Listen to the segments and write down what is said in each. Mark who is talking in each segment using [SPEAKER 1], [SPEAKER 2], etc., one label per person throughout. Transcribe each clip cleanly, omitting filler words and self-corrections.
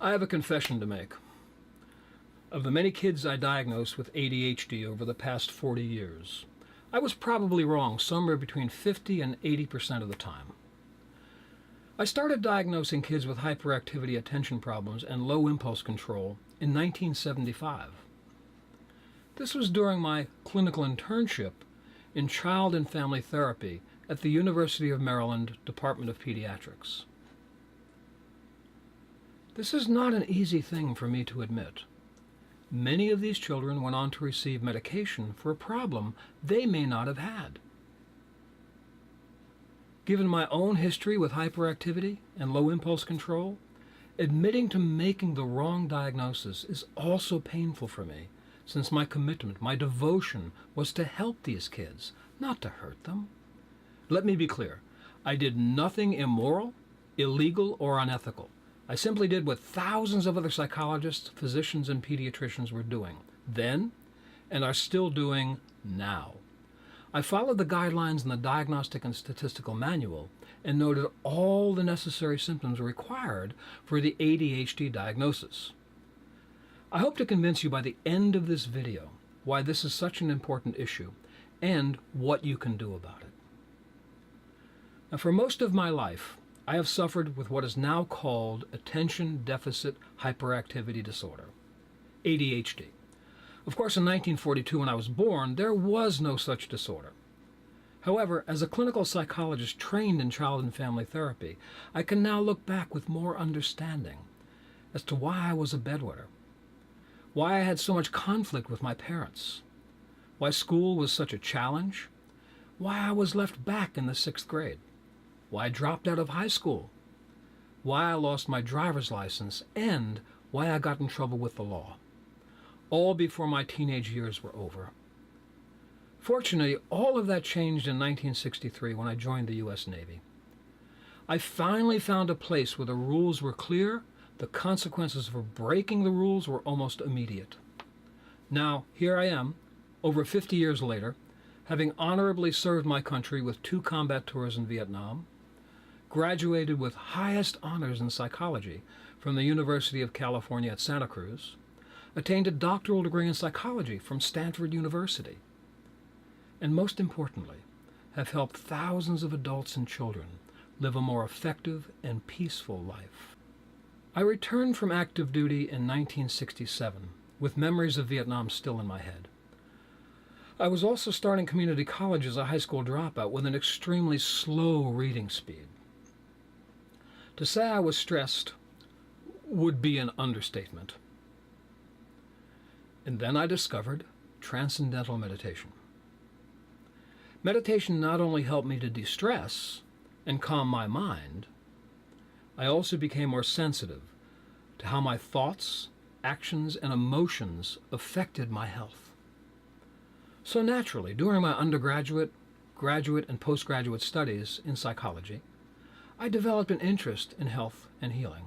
[SPEAKER 1] I have a confession to make. Of the many kids I diagnosed with ADHD over the past 40 years, I was probably wrong somewhere between 50 and 80% of the time. I started diagnosing kids with hyperactivity attention problems and low impulse control in 1975. This was during my clinical internship in child and family therapy at the University of Maryland Department of Pediatrics. This is not an easy thing for me to admit. Many of these children went on to receive medication for a problem they may not have had. Given my own history with hyperactivity and low impulse control, admitting to making the wrong diagnosis is also painful for me, since my commitment, my devotion, was to help these kids, not to hurt them. Let me be clear. I did nothing immoral, illegal, or unethical. I simply did what thousands of other psychologists, physicians, and pediatricians were doing then and are still doing now. I followed the guidelines in the Diagnostic and Statistical Manual and noted all the necessary symptoms required for the ADHD diagnosis. I hope to convince you by the end of this video why this is such an important issue and what you can do about it. Now, for most of my life, I have suffered with what is now called Attention Deficit Hyperactivity Disorder, ADHD. Of course, in 1942, when I was born, there was no such disorder. However, as a clinical psychologist trained in child and family therapy, I can now look back with more understanding as to why I was a bedwetter, why I had so much conflict with my parents, why school was such a challenge, why I was left back in the 6th grade, why I dropped out of high school, why I lost my driver's license, and why I got in trouble with the law, all before my teenage years were over. Fortunately, all of that changed in 1963 when I joined the U.S. Navy. I finally found a place where the rules were clear, the consequences for breaking the rules were almost immediate. Now, here I am, over 50 years later, having honorably served my country with 2 combat tours in Vietnam, graduated with highest honors in psychology from the University of California at Santa Cruz, attained a doctoral degree in psychology from Stanford University, and most importantly, have helped thousands of adults and children live a more effective and peaceful life. I returned from active duty in 1967 with memories of Vietnam still in my head. I was also starting community college as a high school dropout with an extremely slow reading speed. To say I was stressed would be an understatement. And then I discovered transcendental meditation. Meditation not only helped me to de-stress and calm my mind, I also became more sensitive to how my thoughts, actions, and emotions affected my health. So naturally, during my undergraduate, graduate, and postgraduate studies in psychology, I developed an interest in health and healing.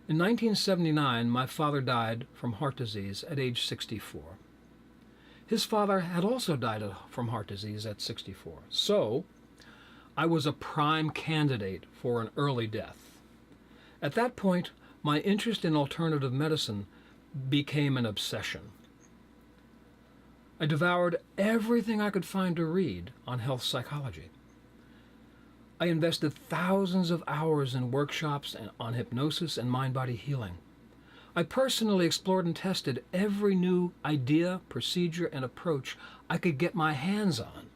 [SPEAKER 1] In 1979, my father died from heart disease at age 64. His father had also died from heart disease at 64, so I was a prime candidate for an early death. At that point, my interest in alternative medicine became an obsession. I devoured everything I could find to read on health psychology. I invested thousands of hours in workshops on hypnosis and mind-body healing. I personally explored and tested every new idea, procedure, and approach I could get my hands on.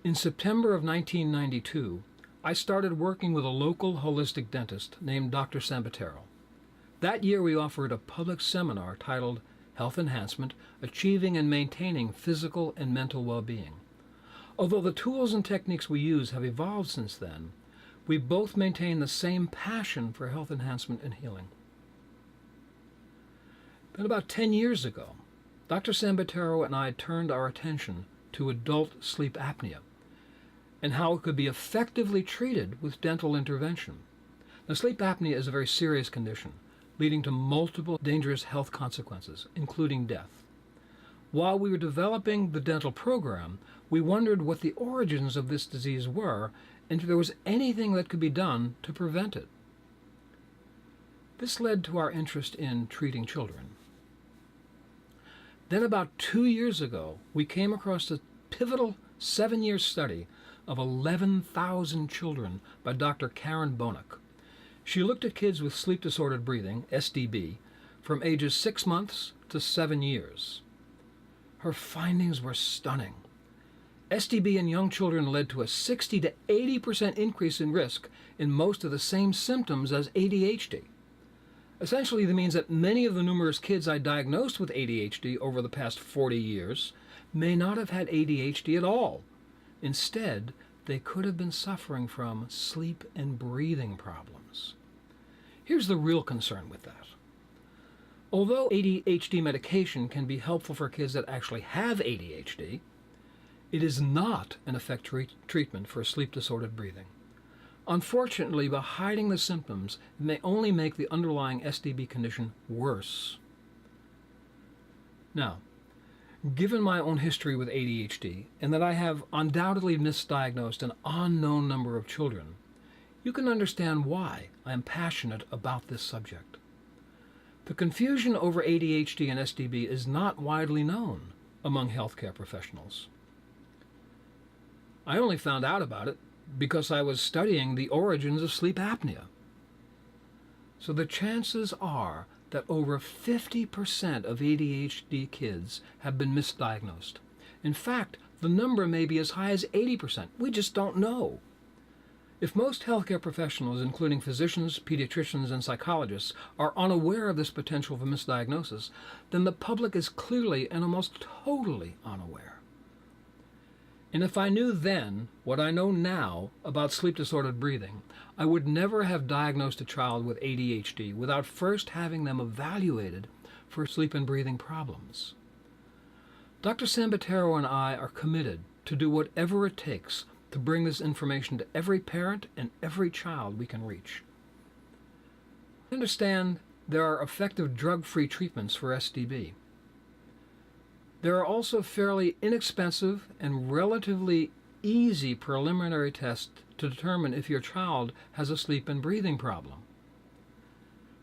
[SPEAKER 1] In September of 1992, I started working with a local holistic dentist named Dr. Sambatero. That year we offered a public seminar titled Health Enhancement, Achieving and Maintaining Physical and Mental Well-Being. Although the tools and techniques we use have evolved since then, we both maintain the same passion for health enhancement and healing. Then about 10 years ago, Dr. Sambatero and I turned our attention to adult sleep apnea and how it could be effectively treated with dental intervention. Now, sleep apnea is a very serious condition, leading to multiple dangerous health consequences, including death. While we were developing the dental program, we wondered what the origins of this disease were and if there was anything that could be done to prevent it. This led to our interest in treating children. Then about 2 years ago, we came across a pivotal 7-year study of 11,000 children by Dr. Karen Bonuck. She looked at kids with sleep-disordered breathing, SDB, from ages 6 months to 7 years. Her findings were stunning. SDB in young children led to a 60 to 80% increase in risk in most of the same symptoms as ADHD. Essentially, that means that many of the numerous kids I diagnosed with ADHD over the past 40 years may not have had ADHD at all. Instead, they could have been suffering from sleep and breathing problems. Here's the real concern with that. Although ADHD medication can be helpful for kids that actually have ADHD, it is not an effective treatment for sleep-disordered breathing. Unfortunately, by hiding the symptoms, it may only make the underlying SDB condition worse. Now, given my own history with ADHD, and that I have undoubtedly misdiagnosed an unknown number of children, you can understand why I am passionate about this subject. The confusion over ADHD and SDB is not widely known among healthcare professionals. I only found out about it because I was studying the origins of sleep apnea. So the chances are that over 50% of ADHD kids have been misdiagnosed. In fact, the number may be as high as 80%. We just don't know. If most healthcare professionals, including physicians, pediatricians, and psychologists, are unaware of this potential for misdiagnosis, then the public is clearly and almost totally unaware. And if I knew then what I know now about sleep-disordered breathing, I would never have diagnosed a child with ADHD without first having them evaluated for sleep and breathing problems. Dr. Sambatero and I are committed to do whatever it takes to bring this information to every parent and every child we can reach. Understand there are effective drug-free treatments for SDB. There are also fairly inexpensive and relatively easy preliminary tests to determine if your child has a sleep and breathing problem.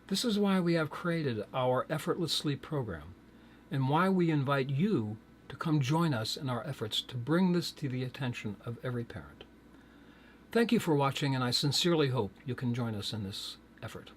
[SPEAKER 1] This is why we have created our Effortless Sleep program, and why we invite you to come join us in our efforts to bring this to the attention of every parent. Thank you for watching, and I sincerely hope you can join us in this effort.